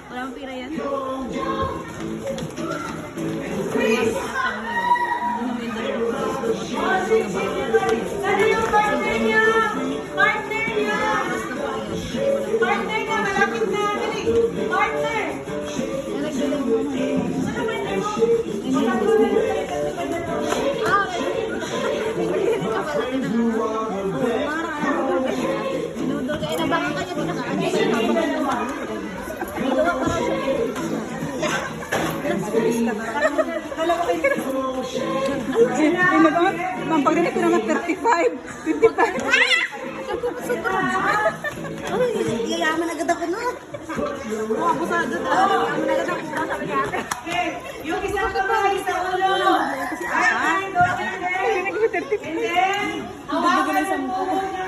Wala mong pira yan. Ano yung partner niya? Partner niya! Partner niya! Malapit na! Partner! Ano partner mo? Dinudol ka. Inabangan ka niya din naka. Ano siya? Nabangan naman. Magawa ka raw siya. Ang pagdating ko naman 35, 55. Yayaman agad ako no. Abusado na. Yayaman agad ako. Sabi ni ate. Yung isang kamay sa ulo! Ay, hawakan mo muna!